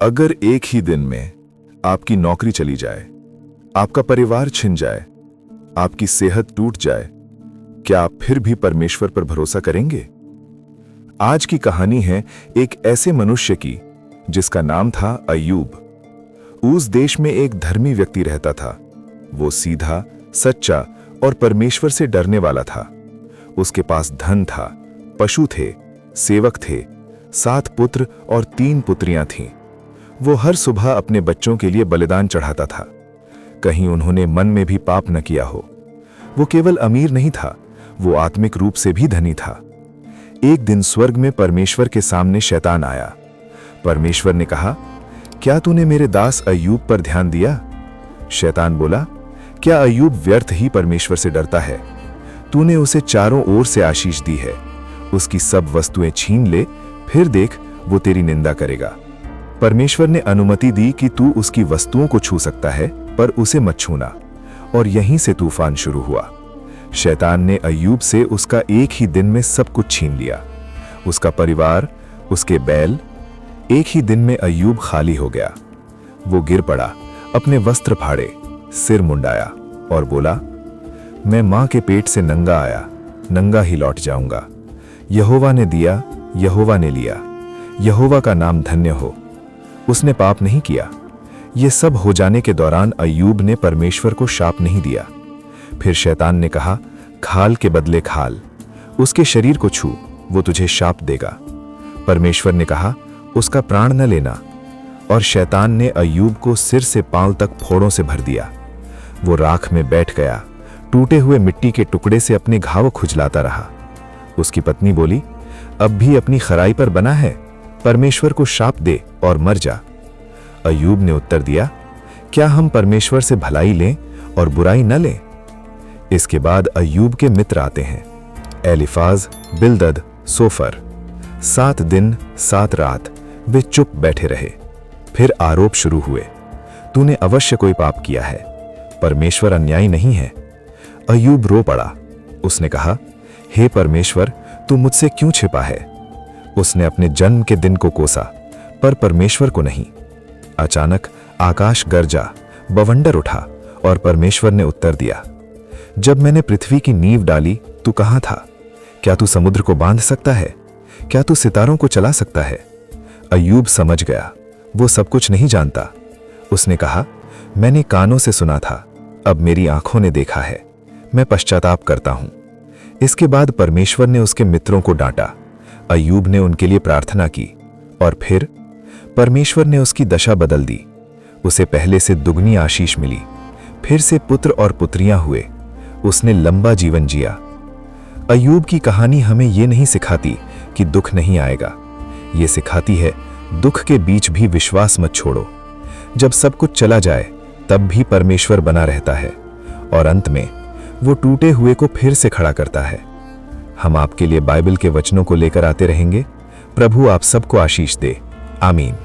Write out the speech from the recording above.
अगर एक ही दिन में आपकी नौकरी चली जाए, आपका परिवार छिन जाए, आपकी सेहत टूट जाए, क्या आप फिर भी परमेश्वर पर भरोसा करेंगे? आज की कहानी है एक ऐसे मनुष्य की जिसका नाम था अय्यूब। उस देश में एक धर्मी व्यक्ति रहता था। वो सीधा, सच्चा और परमेश्वर से डरने वाला था। उसके पास धन था, पशु थे, सेवक थे, 7 पुत्र और 3 पुत्रियां थीं। वो हर सुबह अपने बच्चों के लिए बलिदान चढ़ाता था। कहीं उन्होंने मन में भी पाप न किया हो। वो केवल अमीर नहीं था, वो आत्मिक रूप से भी धनी था। एक दिन स्वर्ग में परमेश्वर के सामने शैतान आया। परमेश्वर ने कहा, क्या तूने मेरे दास अय्यूब पर ध्यान दिया? शैतान बोला, क्या अय्यूब व्यर्थ ही परमेश्वर से डरता है? तूने उसे चारों ओर से आशीष दी है। उसकी सब वस्तुएं छीन ले, फिर देख वो तेरी निंदा करेगा। परमेश्वर ने अनुमति दी कि तू उसकी वस्तुओं को छू सकता है, पर उसे मत छूना। और यहीं से तूफान शुरू हुआ। शैतान ने अय्यूब से उसका एक ही दिन में सब कुछ छीन लिया। उसका परिवार, उसके बैल। एक ही दिन में अय्यूब खाली हो गया। वो गिर पड़ा, अपने वस्त्र फाड़े, सिर मुंडाया और बोला, मैं मां के पेट से नंगा आया, नंगा ही लौट जाऊंगा। यहोवा ने दिया, यहोवा ने लिया। यहोवा का नाम धन्य हो। उसने पाप नहीं किया। ये सब हो जाने के दौरान अय्यूब ने परमेश्वर को शाप नहीं दिया। फिर शैतान ने कहा, खाल के बदले खाल, उसके शरीर को छू, वो तुझे शाप देगा। परमेश्वर ने कहा, उसका प्राण न लेना। और शैतान ने अय्यूब को सिर से पांव तक फोड़ों से भर दिया। वो राख में बैठ गया, टूटे हुए मिट्टी के टुकड़े से अपने घाव खुजलाता रहा। उसकी पत्नी बोली, अब भी अपनी खराई पर बना है, परमेश्वर को शाप दे और मर जा। अय्यूब ने उत्तर दिया, क्या हम परमेश्वर से भलाई लें और बुराई न लें? इसके बाद अय्यूब के मित्र आते हैं, एलिफाज, बिल्दद, सोफर। 7 दिन 7 रात वे चुप बैठे रहे। फिर आरोप शुरू हुए, तूने अवश्य कोई पाप किया है, परमेश्वर अन्यायी नहीं है। अय्यूब रो पड़ा। उसने कहा, हे परमेश्वर, तू मुझसे क्यों छिपा है? उसने अपने जन्म के दिन को कोसा, पर परमेश्वर को नहीं। अचानक आकाश गरजा, बवंडर उठा और परमेश्वर ने उत्तर दिया, जब मैंने पृथ्वी की नींव डाली, तू कहाँ था? क्या तू समुद्र को बांध सकता है? क्या तू सितारों को चला सकता है? अय्यूब समझ गया, वो सब कुछ नहीं जानता। उसने कहा, मैंने कानों से सुना था, अब मेरी आंखों ने देखा है। मैं पश्चाताप करता हूं। इसके बाद परमेश्वर ने उसके मित्रों को डांटा। अय्यूब ने उनके लिए प्रार्थना की और फिर परमेश्वर ने उसकी दशा बदल दी। उसे पहले से दुगनी आशीष मिली। फिर से पुत्र और पुत्रियां हुए। उसने लंबा जीवन जिया। अय्यूब की कहानी हमें ये नहीं सिखाती कि दुख नहीं आएगा। ये सिखाती है, दुख के बीच भी विश्वास मत छोड़ो। जब सब कुछ चला जाए, तब भी परमेश्वर बना रहता है और अंत में वो टूटे हुए को फिर से खड़ा करता है। हम आपके लिए बाइबल के वचनों को लेकर आते रहेंगे। प्रभु आप सबको आशीष दे। आमीन।